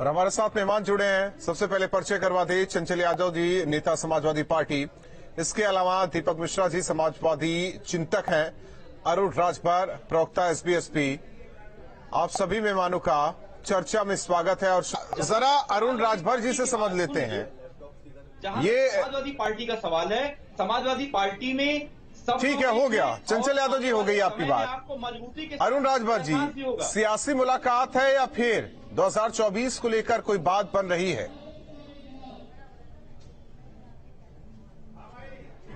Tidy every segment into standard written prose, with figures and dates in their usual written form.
और हमारे साथ मेहमान जुड़े हैं। सबसे पहले परिचय करवा दे, चंचल यादव जी, नेता समाजवादी पार्टी। इसके अलावा दीपक मिश्रा जी, समाजवादी चिंतक हैं। अरुण राजभर, प्रवक्ता एसबीएसपी। आप सभी मेहमानों का चर्चा में स्वागत है। और जरा अरुण राजभर जी से समझ लेते हैं, ये समाजवादी पार्टी का सवाल है। समाजवादी पार्टी में ठीक है, हो गया। चंचल यादव जी, हो गई आपकी बात। आपको मजबूती के अरुण राजभर जी, सियासी मुलाकात है या फिर 2024 को लेकर कोई बात बन रही है?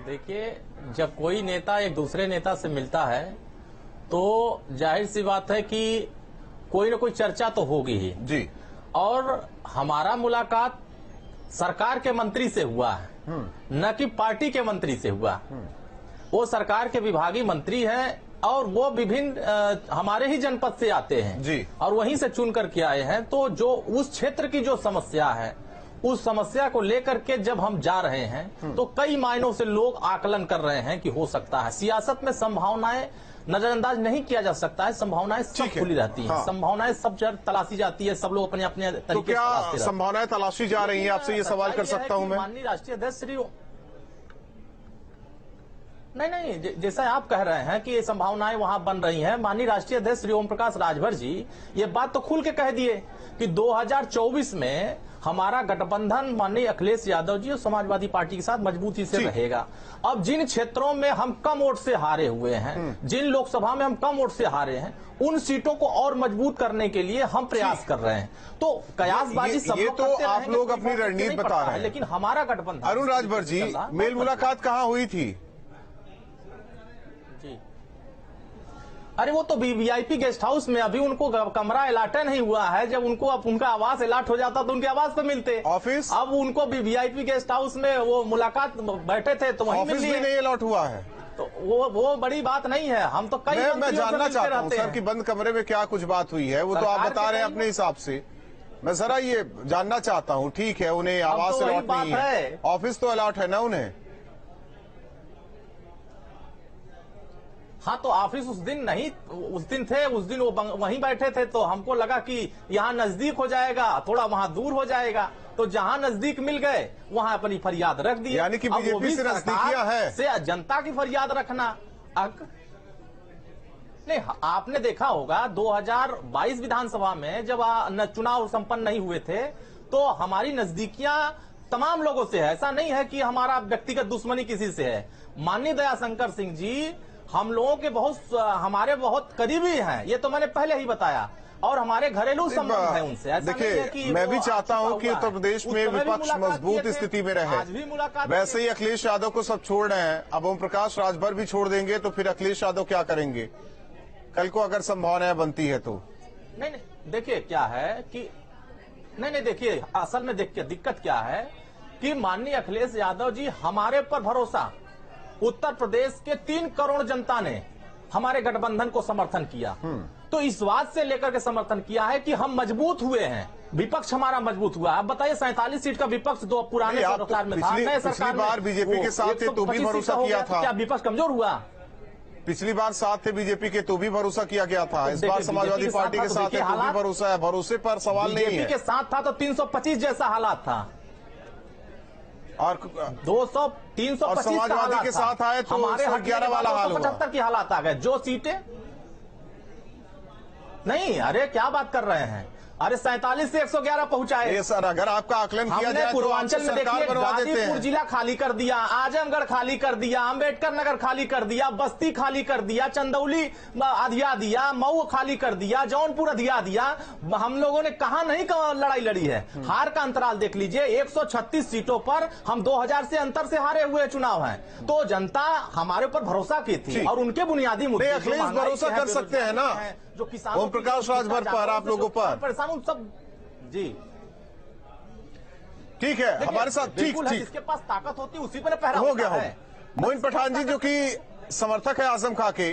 देखिए, जब कोई नेता एक दूसरे नेता से मिलता है तो जाहिर सी बात है कि कोई ना कोई चर्चा तो होगी ही जी। और हमारा मुलाकात सरकार के मंत्री से हुआ है, न कि पार्टी के मंत्री से हुआ। वो सरकार के विभागीय मंत्री हैं और वो विभिन्न हमारे ही जनपद से आते हैं जी, और वहीं से चुन करके आए हैं। तो जो उस क्षेत्र की जो समस्या है, उस समस्या को लेकर के जब हम जा रहे हैं तो कई मायनों से लोग आकलन कर रहे हैं कि हो सकता है। सियासत में संभावनाएं नजरअंदाज नहीं किया जा सकता है। संभावनाएं सब खुली रहती हैं। हाँ। संभावनाएं सब तलाशी जाती है। सब लोग अपने अपने तरीके तो से क्या संभावनाएं तलाशी जा रही हैं? आपसे ये सवाल कर सकता हूं मैं? माननीय राष्ट्रीय अध्यक्ष श्री नहीं, जैसा आप कह रहे हैं कि ये संभावनाएं वहां बन रही हैं, माननीय राष्ट्रीय अध्यक्ष श्री ओम प्रकाश राजभर जी ये बात तो खुल के कह दिए कि 2024 में हमारा गठबंधन माननीय अखिलेश यादव जी और समाजवादी पार्टी के साथ मजबूती से रहेगा। अब जिन क्षेत्रों में हम कम वोट से हारे हुए हैं, जिन लोकसभा में हम कम वोट से हारे हैं, उन सीटों को और मजबूत करने के लिए हम प्रयास कर रहे हैं। तो कयासबाजी सब ये लोग तो करते आप रहेंगे, लोग अपनी रणनीति बता रहे हैं, लेकिन हमारा गठबंधन। अरुण राजभर जी, मेल मुलाकात कहाँ हुई थी? अरे वो तो वीआईपी गेस्ट हाउस में, अभी उनको कमरा अलाट नहीं हुआ है। जब उनको अब उनका आवास अलाट हो जाता तो उनके आवास पे मिलते। ऑफिस? अब उनको वीआईपी गेस्ट हाउस में वो मुलाकात बैठे थे तो वहीं ऑफिस भी नहीं अलाट हुआ है तो वो बड़ी बात नहीं है। हम तो कई मैं जानना चाहता हूँ सर कि बंद कमरे में क्या कुछ बात हुई है। वो तो आप बता रहे हैं अपने हिसाब से, मैं जरा ये जानना चाहता हूँ। ठीक है, उन्हें आवास अलाट नहीं है, ऑफिस तो अलाट है ना उन्हें? हाँ, तो ऑफिस उस दिन नहीं, उस दिन थे, उस दिन वो वहीं बैठे थे। तो हमको लगा कि यहाँ नजदीक हो जाएगा, थोड़ा वहाँ दूर हो जाएगा, तो जहाँ नजदीक मिल गए वहाँ अपनी फरियाद रख दी। यानी कि बीजेपी से नजदीकियां है से जनता की फरियाद रखना। नहीं, आपने देखा होगा 2022 विधानसभा में जब चुनाव संपन्न नहीं हुए थे तो हमारी नजदीकियां तमाम लोगों से है। ऐसा नहीं है कि हमारा व्यक्तिगत दुश्मनी किसी से है। माननीय दयाशंकर सिंह जी हम लोगों के हमारे बहुत करीबी हैं, ये तो मैंने पहले ही बताया, और हमारे घरेलू संबंध है उनसे। देखिए, मैं भी चाहता हूं कि उत्तर प्रदेश में विपक्ष मजबूत स्थिति में रहे। वैसे ही अखिलेश यादव को सब छोड़ रहे हैं, अब ओम प्रकाश राजभर भी छोड़ देंगे तो फिर अखिलेश यादव क्या करेंगे कल को अगर संभावनाएं बनती है तो? नहीं, देखिए क्या है कि नहीं, देखिए असल में देखिए दिक्कत क्या है कि माननीय अखिलेश यादव जी, हमारे पर भरोसा, उत्तर प्रदेश के 3 करोड़ जनता ने हमारे गठबंधन को समर्थन किया। तो इस बात से लेकर के समर्थन किया है कि हम मजबूत हुए हैं, विपक्ष हमारा मजबूत हुआ। अब बताइए, 47 सीट का विपक्ष दो पुराने सरकार में था, नए सरकार में बार बीजेपी के साथ थे तो भी भरोसा किया था। क्या विपक्ष कमजोर हुआ? पिछली बार साथ थे बीजेपी के तो भी भरोसा किया गया था। इस बार समाजवादी पार्टी के साथ है तो भी भरोसा है। भरोसे पर सवाल नहीं है। बीजेपी के साथ था तो 325 जैसा हालात था, और 200 325 समाजवादी के साथ आए तो हमारे 11 वाला हाल हुआ। 75 की हालात आ गए। जो सीटें नहीं, अरे क्या बात कर रहे हैं? अरे 47 से 111 पहुंचाए। सर, अगर आपका आकलन किया जाए तो पूर्वांचल में देखिए, गाजीपुर जिला खाली कर दिया, आजमगढ़ खाली कर दिया, अंबेडकर नगर खाली कर दिया, बस्ती खाली कर दिया, चंदौली अधिया दिया, मऊ खाली कर दिया, जौनपुर अधिया दिया। हम लोगों ने कहा नहीं लड़ाई लड़ी है। हार का अंतराल देख लीजिए, 136 सीटों पर हम 2000 से अंतर से हारे हुए चुनाव हैं। तो जनता हमारे ऊपर भरोसा की थी और उनके बुनियादी मुद्दे अखिलेश भरोसा कर सकते हैं ना जो किसानों, ओम प्रकाश राजभर पर, आप लोगों पर परेशान सब जी। ठीक है, हमारे साथ ठीक जिसके पास ताकत होती है उसी पर पहरा हो गया। है। मोइन पठान जी, जो कि समर्थक है आजम खां के,